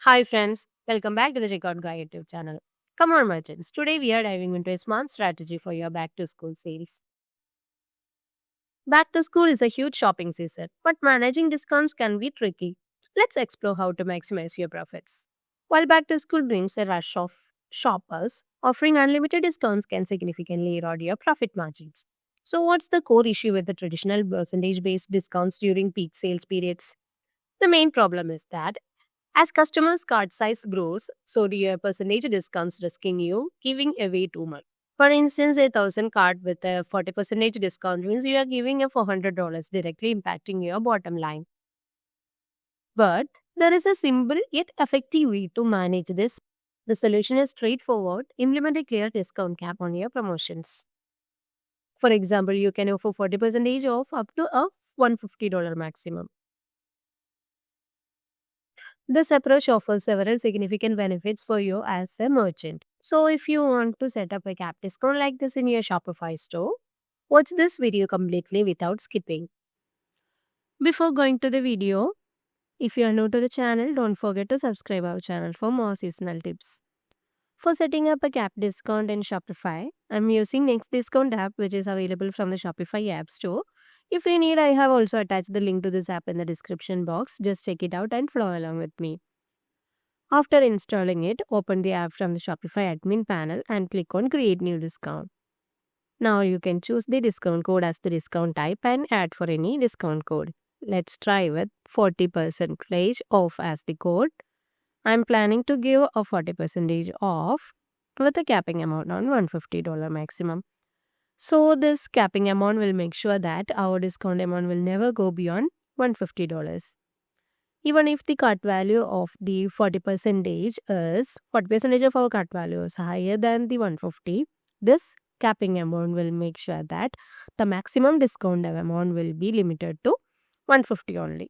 Hi friends, welcome back to the Checkout Guy YouTube channel. Come on merchants, today we are diving into a smart strategy for your back to school sales. Back to school is a huge shopping season, but managing discounts can be tricky. Let's explore how to maximize your profits. While back to school brings a rush of shoppers, offering unlimited discounts can significantly erode your profit margins. So what's the core issue with the traditional percentage based discounts during peak sales periods? The main problem is that as customers' card size grows, so do your percentage discounts, risking you giving away too much. For instance, a 1,000 card with a 40% discount means you are giving a $400, directly impacting your bottom line. But there is a simple yet effective way to manage this. The solution is straightforward. Implement a clear discount cap on your promotions. For example, you can offer 40% off up to a $150 maximum. This approach offers several significant benefits for you as a merchant. So, if you want to set up a cap discount like this in your Shopify store, watch this video completely without skipping. Before going to the video, if you are new to the channel, don't forget to subscribe our channel for more seasonal tips. For setting up a cap discount in Shopify, I'm using Next Discount app, which is available from the Shopify App Store. If you need, I have also attached the link to this app in the description box. Just check it out and follow along with me. After installing it, open the app from the Shopify admin panel and click on Create New Discount. Now you can choose the discount code as the discount type and add for any discount code. Let's try with 40% off as the code. I'm planning to give a 40% off with a capping amount on $150 maximum. So this capping amount will make sure that our discount amount will never go beyond $150. Even if the cart value of the 40% of our cart value is higher than the 150, this capping amount will make sure that the maximum discount amount will be limited to 150 only.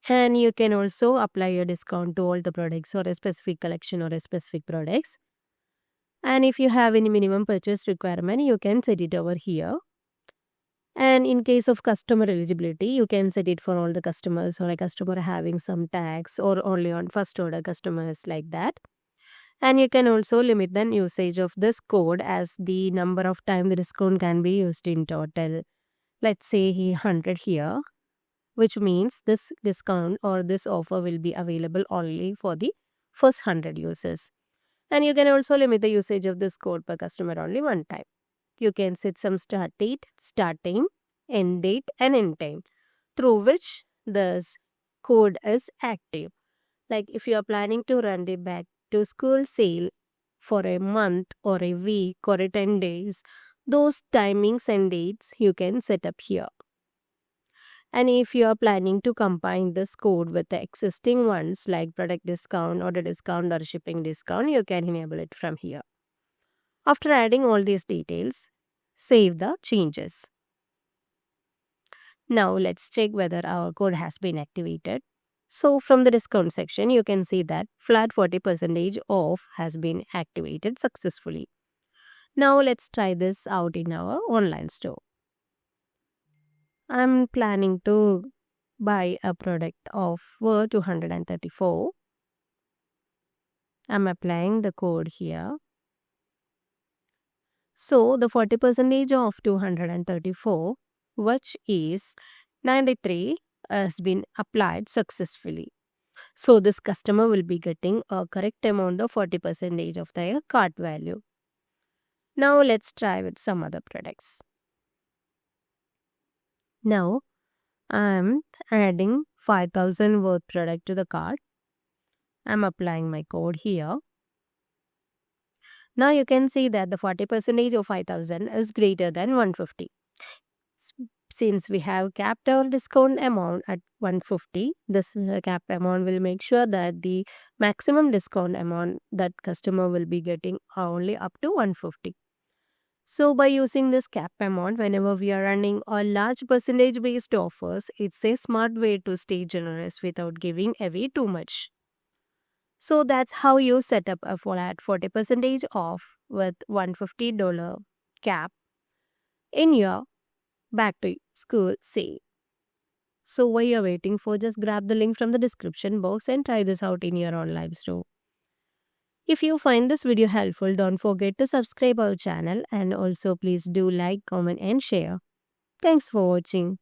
And you can also apply your discount to all the products or a specific collection or a specific products. And if you have any minimum purchase requirement, you can set it over here. And in case of customer eligibility, you can set it for all the customers or a customer having some tax or only on first order customers like that. And you can also limit the usage of this code as the number of time the discount can be used in total. Let's say 100 here, which means this discount or this offer will be available only for the first 100 users. And you can also limit the usage of this code per customer only one time. You can set some start date, start time, end date, and end time through which this code is active. Like if you are planning to run the back to school sale for a month or a week or a 10 days, those timings and dates you can set up here. And if you are planning to combine this code with the existing ones like product discount or the discount or shipping discount, you can enable it from here. After adding all these details, save the changes. Now let's check whether our code has been activated. So from the discount section, you can see that flat 40% off has been activated successfully. Now let's try this out in our online store. I'm planning to buy a product of worth 234. I'm applying the code here. So the 40% of 234, which is 93, has been applied successfully. So this customer will be getting a correct amount of 40% of their cart value. Now let's try with some other products. Now I'm adding 5,000 worth product to the cart. I'm applying my code here. Now you can see that the 40% of 5,000 is greater than 150. Since we have capped our discount amount at 150, this cap amount will make sure that the maximum discount amount that customer will be getting are only up to 150. So by using this cap amount, whenever we are running a large percentage based offers, it's a smart way to stay generous without giving away too much. So that's how you set up a flat 40% off with $150 cap in your back to school sale. So what you're waiting for, just grab the link from the description box and try this out in your own live store. If you find this video helpful, don't forget to subscribe our channel, and also please do like, comment and share. Thanks for watching.